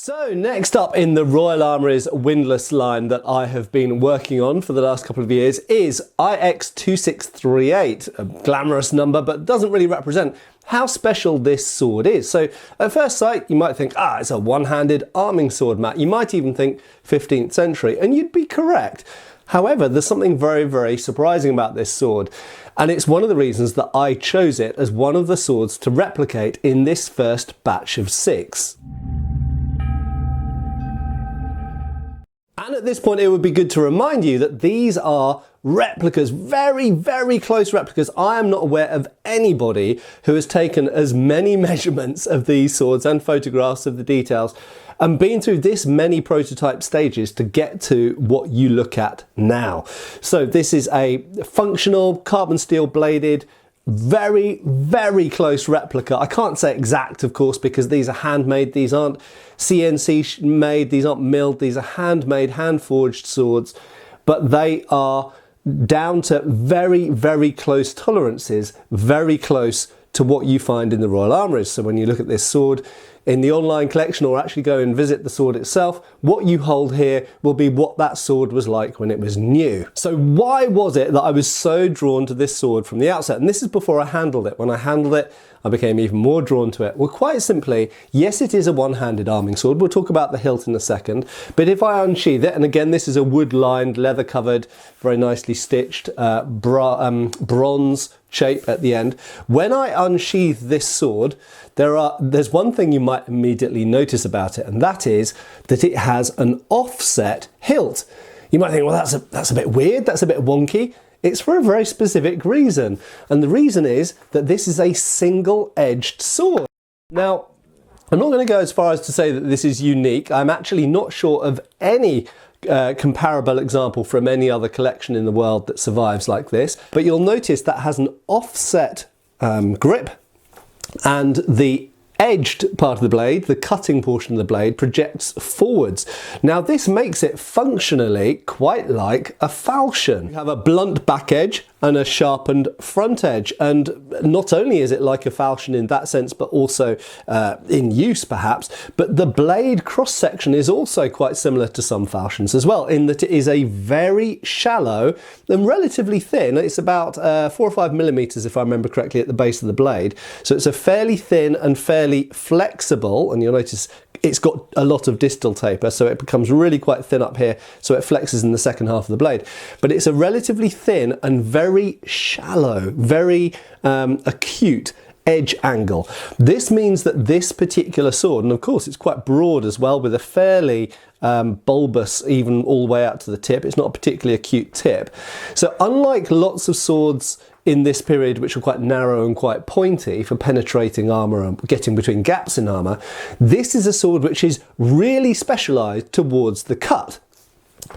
So next up in the Royal Armouries Windlass line that I have been working on for the last couple of years is IX.2638, a glamorous number but doesn't really represent how special this sword is. So at first sight you might think, it's a one-handed arming sword, Matt. You might even think 15th century, and you'd be correct. However, there's something very, very surprising about this sword, and it's one of the reasons that I chose it as one of the swords to replicate in this first batch of 6. And at this point it would be good to remind you that these are replicas, very, very close replicas. I am not aware of anybody who has taken as many measurements of these swords and photographs of the details and been through this many prototype stages to get to what you look at now. So this is a functional carbon steel bladed, very, very close replica. I can't say exact, of course, because these are handmade. These aren't CNC made, these aren't milled, these are handmade, hand forged swords, but they are down to very, very close tolerances, very close to what you find in the Royal Armouries. So when you look at this sword in the online collection or actually go and visit the sword itself, what you hold here will be what that sword was like when it was new. So why was it that I was so drawn to this sword from the outset? And this is before I handled it. When I handled it, I became even more drawn to it. Well, quite simply, yes, it is a one-handed arming sword. We'll talk about the hilt in a second. But if I unsheath it, and again, this is a wood-lined, leather-covered, very nicely stitched bronze shape at the end. When I unsheath this sword, there's one thing you might immediately notice about it, and that is that it has an offset hilt. You might think, well, that's a bit weird, that's a bit wonky. It's for a very specific reason, and the reason is that this is a single-edged sword. Now, I'm not going to go as far as to say that this is unique. I'm actually not sure of any comparable example from any other collection in the world that survives like this, but you'll notice that has an offset grip, and the edged part of the blade, the cutting portion of the blade, projects forwards. Now this makes it functionally quite like a falchion. You have a blunt back edge and a sharpened front edge, and not only is it like a falchion in that sense, but also in use perhaps, but the blade cross section is also quite similar to some falchions as well, in that it is a very shallow and relatively thin. It's about 4 or 5 millimeters, if I remember correctly, at the base of the blade. So it's a fairly thin and fairly flexible, and you'll notice it's got a lot of distal taper, so it becomes really quite thin up here, so it flexes in the second half of the blade. But it's a relatively thin and very shallow, very acute edge angle. This means that this particular sword, and of course it's quite broad as well, with a fairly bulbous, even all the way out to the tip. It's not a particularly acute tip. So unlike lots of swords in this period, which are quite narrow and quite pointy for penetrating armour and getting between gaps in armour, this is a sword which is really specialised towards the cut.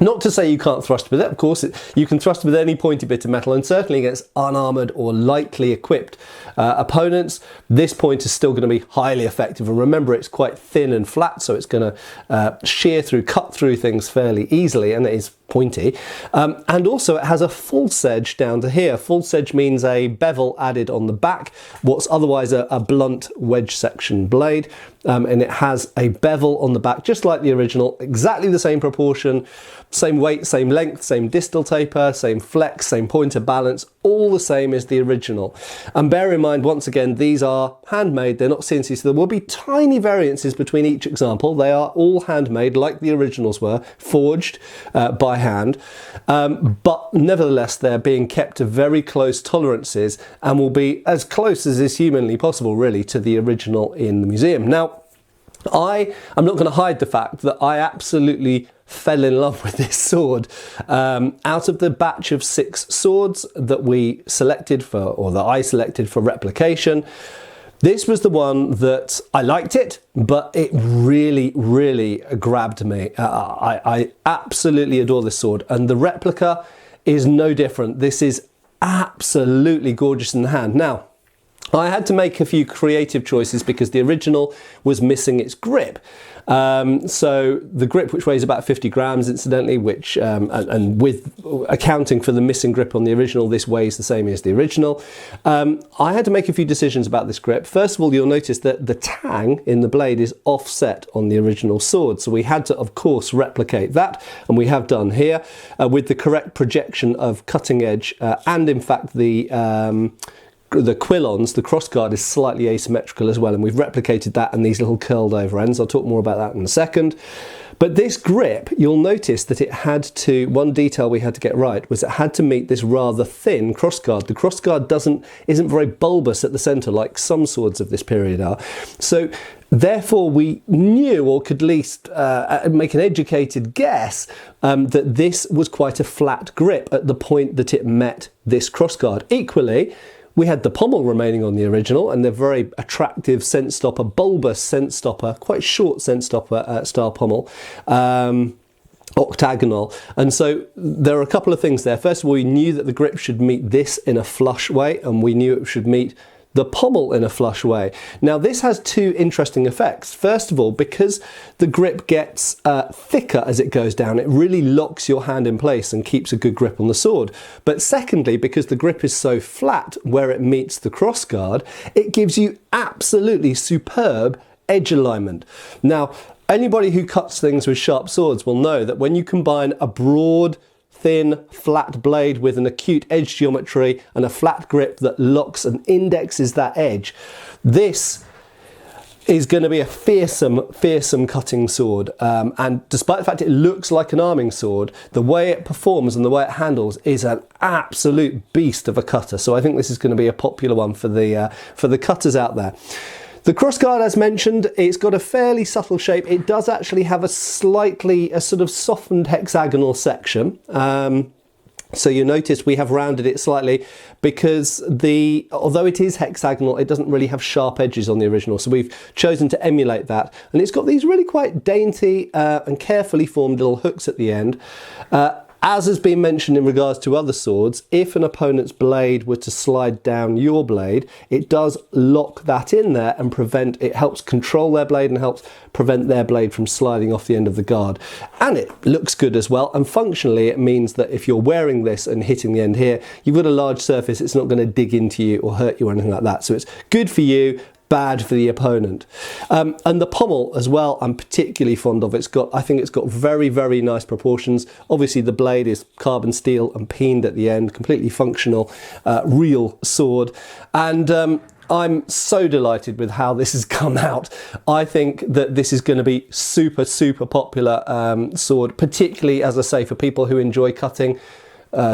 Not to say you can't thrust with it, of course, you can thrust with any pointy bit of metal, and certainly against unarmoured or lightly equipped opponents, this point is still going to be highly effective. And remember, it's quite thin and flat, so it's going to shear through, cut through things fairly easily, and it is pointy. And also it has a false edge down to here. False edge means a bevel added on the back, what's otherwise a blunt wedge section blade, and it has a bevel on the back just like the original, exactly the same proportion, same weight, same length, same distal taper, same flex, same pointer balance, all the same as the original. And bear in mind, once again, these are handmade, they're not CNC, so there will be tiny variances between each example. They are all handmade like the originals were, forged by hand, but nevertheless they're being kept to very close tolerances and will be as close as is humanly possible really to the original in the museum. Now, I'm not going to hide the fact that I absolutely fell in love with this sword. Out of the batch of 6 swords that we selected for, or that I selected for replication, this was the one that I liked it, but it really, really grabbed me. I absolutely adore this sword, and the replica is no different. This is absolutely gorgeous in the hand. Now, I had to make a few creative choices because the original was missing its grip. So the grip, which weighs about 50 grams, incidentally, which and with accounting for the missing grip on the original, this weighs the same as the original. I had to make a few decisions about this grip. First of all, you'll notice that the tang in the blade is offset on the original sword. So we had to, of course, replicate that, and we have done here with the correct projection of cutting edge and, in fact, the quillons, the crossguard is slightly asymmetrical as well, and we've replicated that and these little curled over ends. I'll talk more about that in a second. But this grip, you'll notice that it had to, one detail we had to get right was it had to meet this rather thin crossguard. The crossguard isn't very bulbous at the centre like some swords of this period are. So therefore we knew, or could at least make an educated guess, that this was quite a flat grip at the point that it met this crossguard. Equally, we had the pommel remaining on the original, and the very attractive scent stopper, bulbous scent stopper, quite short scent stopper style pommel, octagonal. And so there are a couple of things there. First of all, we knew that the grip should meet this in a flush way, and we knew it should meet the pommel in a flush way. Now this has two interesting effects. First of all, because the grip gets thicker as it goes down, it really locks your hand in place and keeps a good grip on the sword. But secondly, because the grip is so flat where it meets the crossguard, it gives you absolutely superb edge alignment. Now, anybody who cuts things with sharp swords will know that when you combine a broad, thin, flat blade with an acute edge geometry and a flat grip that locks and indexes that edge, this is going to be a fearsome cutting sword. And despite the fact it looks like an arming sword, the way it performs and the way it handles is an absolute beast of a cutter. So I think this is going to be a popular one for the cutters out there. The crossguard, as mentioned, it's got a fairly subtle shape. It does actually have a sort of softened hexagonal section. So you notice we have rounded it slightly because although it is hexagonal, it doesn't really have sharp edges on the original. So we've chosen to emulate that. And it's got these really quite dainty and carefully formed little hooks at the end. As has been mentioned in regards to other swords, if an opponent's blade were to slide down your blade, it does lock that in there and it helps control their blade and helps prevent their blade from sliding off the end of the guard. And it looks good as well, and functionally it means that if you're wearing this and hitting the end here, you've got a large surface, it's not going to dig into you or hurt you or anything like that. So it's good for you, bad for the opponent. And the pommel as well, I'm particularly fond of. I think it's got very, very nice proportions. Obviously the blade is carbon steel and peened at the end, completely functional, real sword. And I'm so delighted with how this has come out. I think that this is going to be super, super popular sword, particularly, as I say, for people who enjoy cutting.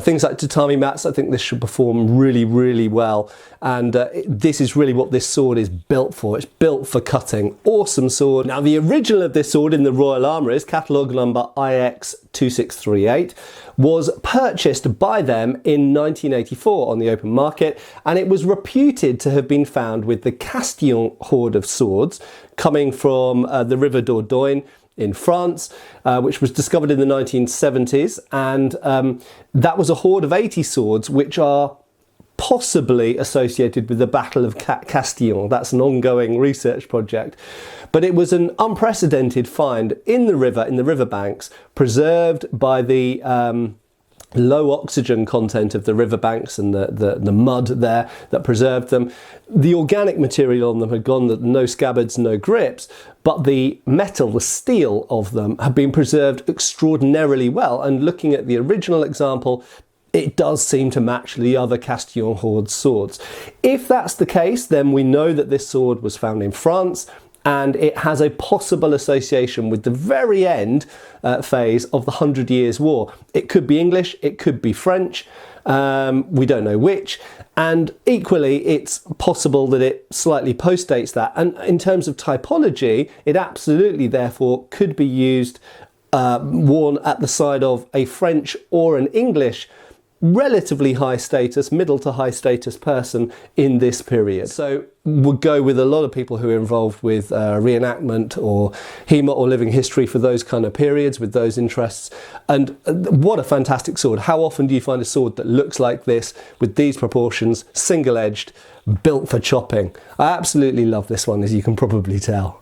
Things like tatami mats, I think this should perform really, really well. And this is really what this sword is built for. It's built for cutting. Awesome sword. Now, the original of this sword in the Royal Armouries, catalogue number IX.2638, was purchased by them in 1984 on the open market, and it was reputed to have been found with the Castillon hoard of swords coming from the River Dordogne in France, which was discovered in the 1970s, and that was a hoard of 80 swords which are possibly associated with the Battle of Castillon. That's an ongoing research project, but it was an unprecedented find in the riverbanks, preserved by the low oxygen content of the riverbanks and the mud there that preserved them. The organic material on them had gone, no scabbards, no grips, but the metal, the steel of them had been preserved extraordinarily well. And looking at the original example, it does seem to match the other Castillon hoard swords. If that's the case, then we know that this sword was found in France, and it has a possible association with the very end phase of the 100 Years' War. It could be English, it could be French, we don't know which, and equally it's possible that it slightly postdates that. And in terms of typology, it absolutely therefore could be used, worn at the side of a French or an English relatively high status, middle to high status person in this period. So would go with a lot of people who are involved with reenactment or HEMA or living history for those kind of periods with those interests. And what a fantastic sword. How often do you find a sword that looks like this with these proportions, single-edged, built for chopping? I absolutely love this one, as you can probably tell.